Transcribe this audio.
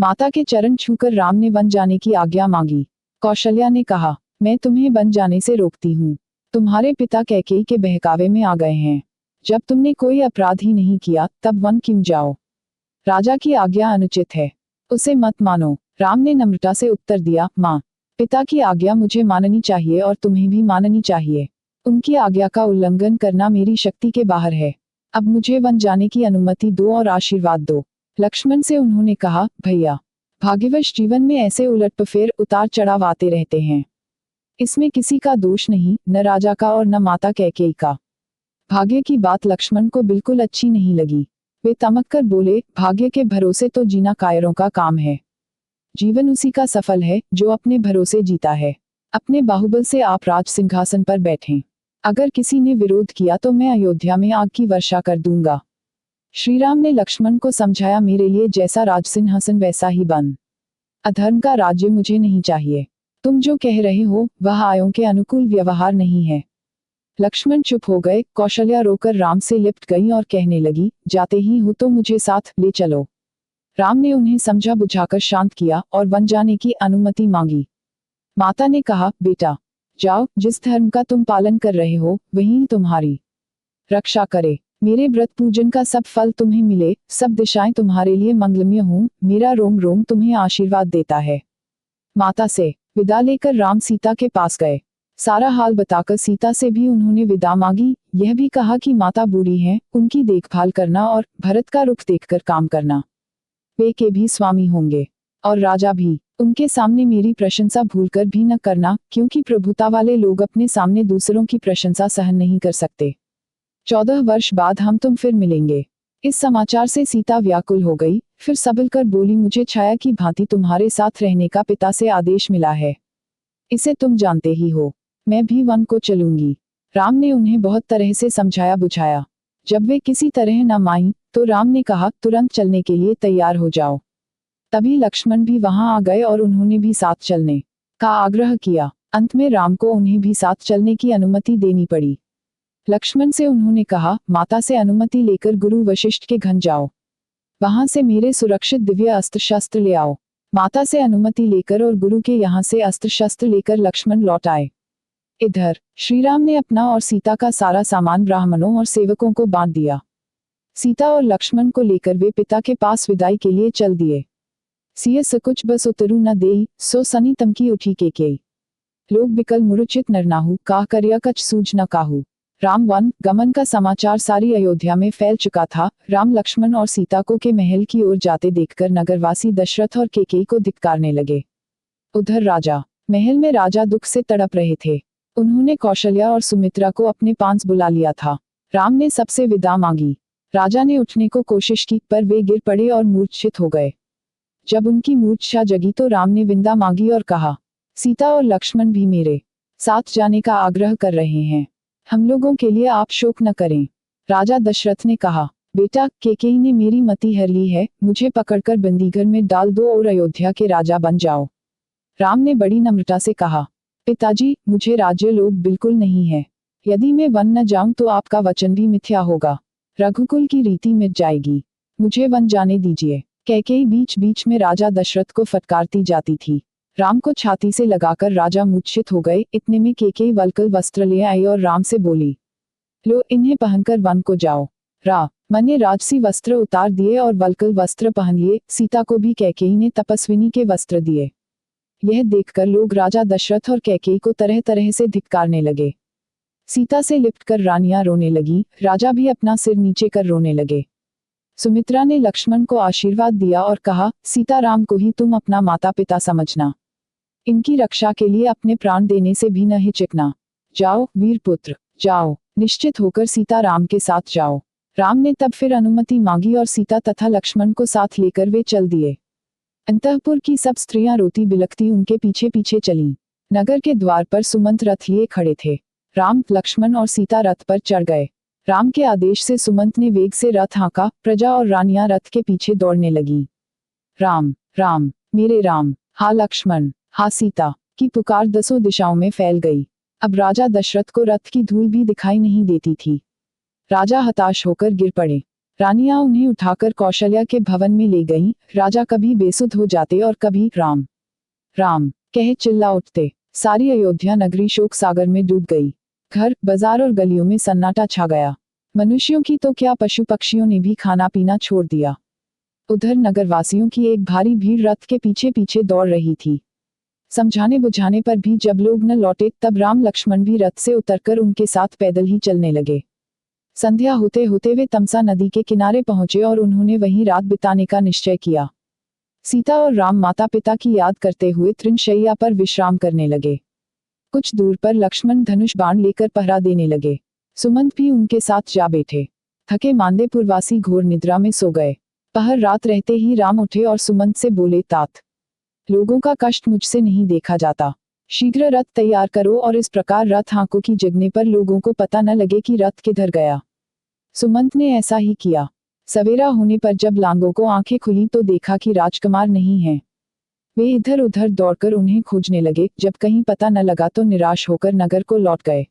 माता के चरण छूकर राम ने वन जाने की आज्ञा मांगी। कौशल्या ने कहा, मैं तुम्हें वन जाने से रोकती हूँ। तुम्हारे पिता कैकेयी के बहकावे में आ गए हैं। जब तुमने कोई अपराध ही नहीं किया तब वन क्यों जाओ? राजा की आज्ञा अनुचित है, उसे मत मानो। राम ने नम्रता से उत्तर दिया, माँ, पिता की आज्ञा मुझे माननी चाहिए और तुम्हें भी माननी चाहिए। उनकी आज्ञा का उल्लंघन करना मेरी शक्ति के बाहर है। अब मुझे वन जाने की अनुमति दो और आशीर्वाद दो। लक्ष्मण से उन्होंने कहा, भैया, भाग्यवश जीवन में ऐसे उलटफेर उतार चढ़ाव आते रहते हैं। इसमें किसी का दोष नहीं, न राजा का और न माता कैकेयी का। भाग्य की बात लक्ष्मण को बिल्कुल अच्छी नहीं लगी। वे तमक कर बोले, भाग्य के भरोसे तो जीना कायरों का काम है। जीवन उसी का सफल है जो अपने भरोसे जीता है। अपने बाहुबल से आप राज सिंहासन पर बैठें। अगर किसी ने विरोध किया तो मैं अयोध्या में आग की वर्षा कर दूंगा। श्रीराम ने लक्ष्मण को समझाया, मेरे लिए जैसा राज सिंहासन वैसा ही बन। अधर्म का राज्य मुझे नहीं चाहिए। तुम जो कह रहे हो वह आयों के अनुकूल व्यवहार नहीं है। लक्ष्मण चुप हो गए। कौशल्या रोकर राम से लिपट गई और कहने लगी, जाते ही हो तो मुझे साथ ले चलो। राम ने उन्हें समझा बुझाकर शांत किया और वन जाने की अनुमति मांगी। माता ने कहा, बेटा, जाओ, जिस धर्म का तुम पालन कर रहे हो वही तुम्हारी रक्षा करे। मेरे व्रत पूजन का सब फल तुम्हें मिले, सब दिशाएं तुम्हारे लिए मंगलमय हों, मेरा रोम रोम तुम्हें आशीर्वाद देता है। माता से विदा लेकर राम सीता के पास गए। सारा हाल बताकर सीता से भी उन्होंने विदा मांगी। यह भी कहा कि माता बूढ़ी हैं, उनकी देखभाल करना और भरत का रुख देखकर काम करना। वे के भी स्वामी होंगे और राजा भी। उनके सामने मेरी प्रशंसा भूलकर भी न करना, क्योंकि प्रभुता वाले लोग अपने सामने दूसरों की प्रशंसा सहन नहीं कर सकते। 14 वर्ष बाद हम तुम फिर मिलेंगे। इस समाचार से सीता व्याकुल हो गई। फिर सबल कर बोली, मुझे छाया की भांति तुम्हारे साथ रहने का पिता से आदेश मिला है। इसे तुम जानते ही हो। मैं भी वन को चलूंगी। राम ने उन्हें बहुत तरह से समझाया बुझाया। जब वे किसी तरह न मानी तो राम ने कहा, तुरंत चलने के लिए तैयार हो जाओ। तभी लक्ष्मण भी वहां आ गए और उन्होंने भी साथ चलने का आग्रह किया। अंत में राम को उन्हें भी साथ चलने की अनुमति देनी पड़ी। लक्ष्मण से उन्होंने कहा, माता से अनुमति लेकर गुरु वशिष्ठ के घर जाओ। वहां से मेरे सुरक्षित दिव्य अस्त्र शस्त्र ले आओ। माता से अनुमति लेकर और गुरु के यहाँ से अस्त्र शस्त्र लेकर लक्ष्मण लौट आए। इधर श्रीराम ने अपना और सीता का सारा सामान ब्राह्मणों और सेवकों को बांट दिया। सीता और लक्ष्मण को लेकर वे पिता के पास विदाई के लिए चल दिए। सिय सकुच बस उतरु न देई, सो सनी तमकी उठी केकेयी। लोग बिकल मुरुचित नरनाहु, काह करिया कछ सूझ न काहू। राम वन गमन का समाचार सारी अयोध्या में फैल चुका था। राम लक्ष्मण और सीता को के महल की ओर जाते देखकर नगरवासी दशरथ और केकेयी को धिक्कारने लगे। उधर राजा महल में राजा दुख से तड़प रहे थे। उन्होंने कौशल्या और सुमित्रा को अपने पास बुला लिया था। राम ने सबसे विदा मांगी। राजा ने उठने को कोशिश की पर वे गिर पड़े और मूर्छित हो गए। जब उनकी मूर्छा जगी तो राम ने विदा मांगी और कहा, सीता और लक्ष्मण भी मेरे साथ जाने का आग्रह कर रहे हैं। हम लोगों के लिए आप शोक न करें। राजा दशरथ ने कहा, बेटा, केकेयी ने मेरी मति हर ली है, मुझे पकड़कर बंदीघर में डाल दो और अयोध्या के राजा बन जाओ। राम ने बड़ी नम्रता से कहा, पिताजी, मुझे राज्य लोभ बिल्कुल नहीं है। यदि मैं वन न जाऊं तो आपका वचन भी मिथ्या होगा। रघुकुल की रीति मिट जाएगी। मुझे वन जाने दीजिए। कैकेयी बीच बीच में राजा दशरथ को फटकारती जाती थी। राम को छाती से लगाकर राजा मूर्छित हो गए। इतने में केकेयी वल्कल वस्त्र ले आई और राम से बोली, लो, इन्हें पहनकर वन को जाओ। मन ने राजसी वस्त्र उतार दिए और वल्कल वस्त्र पहन लिए। सीता को भी कैकेयी ने तपस्विनी के वस्त्र दिए। यह देखकर लोग राजा दशरथ और कैकेयी को तरह तरह से धिक्कारने लगे। सीता से लिपटकर रानियां रोने लगी। राजा भी अपना सिर नीचे कर रोने लगे। सुमित्रा ने लक्ष्मण को आशीर्वाद दिया और कहा, सीताराम को ही तुम अपना माता पिता समझना। इनकी रक्षा के लिए अपने प्राण देने से भी न हिचकना। जाओ वीर पुत्र, जाओ, निश्चित होकर सीताराम के साथ जाओ। राम ने तब फिर अनुमति मांगी और सीता तथा लक्ष्मण को साथ लेकर वे चल दिए। अंतःपुर की सब स्त्रियां रोती बिलखती उनके पीछे पीछे चलीं। नगर के द्वार पर सुमंत रथ लिए खड़े थे। राम, लक्ष्मण और सीता रथ पर चढ़ गए। राम के आदेश से सुमंत ने वेग से रथ हाँका। प्रजा और रानियां रथ के पीछे दौड़ने लगी। राम राम, मेरे राम, हा लक्ष्मण, हा सीता की पुकार दसों दिशाओं में फैल गई। अब राजा दशरथ को रथ की धूल भी दिखाई नहीं देती थी। राजा हताश होकर गिर पड़े। रानियां उन्हें उठाकर कौशल्या के भवन में ले गईं। राजा कभी बेसुध हो जाते और कभी राम राम कहे चिल्ला उठते। सारी अयोध्या नगरी शोक सागर में डूब गई। घर, बाजार और गलियों में सन्नाटा छा गया। मनुष्यों की तो क्या, पशु पक्षियों ने भी खाना पीना छोड़ दिया। उधर नगरवासियों की एक भारी भीड़ रथ के पीछे पीछे दौड़ रही थी। समझाने बुझाने पर भी जब लोग न लौटे तब राम लक्ष्मण भी रथ से उतरकर उनके साथ पैदल ही चलने लगे। संध्या होते होते वे तमसा नदी के किनारे पहुंचे और उन्होंने वहीं रात बिताने का निश्चय किया। सीता और राम माता पिता की याद करते हुए तृणशैया पर विश्राम करने लगे। कुछ दूर पर लक्ष्मण धनुष बाण लेकर पहरा देने लगे। सुमंत भी उनके साथ जा बैठे। थके मांदे पुरवासी घोर निद्रा में सो गए। पहर रात रहते ही राम उठे और सुमंत से बोले, तात, लोगों का कष्ट मुझसे नहीं देखा जाता। शीघ्र रथ तैयार करो और इस प्रकार रथ आंखों की जगने पर लोगों को पता न लगे कि रथ किधर गया। सुमंत ने ऐसा ही किया। सवेरा होने पर जब लांगों को आंखें खुली तो देखा कि राजकुमार नहीं है। वे इधर उधर दौड़कर उन्हें खोजने लगे। जब कहीं पता न लगा तो निराश होकर नगर को लौट गए।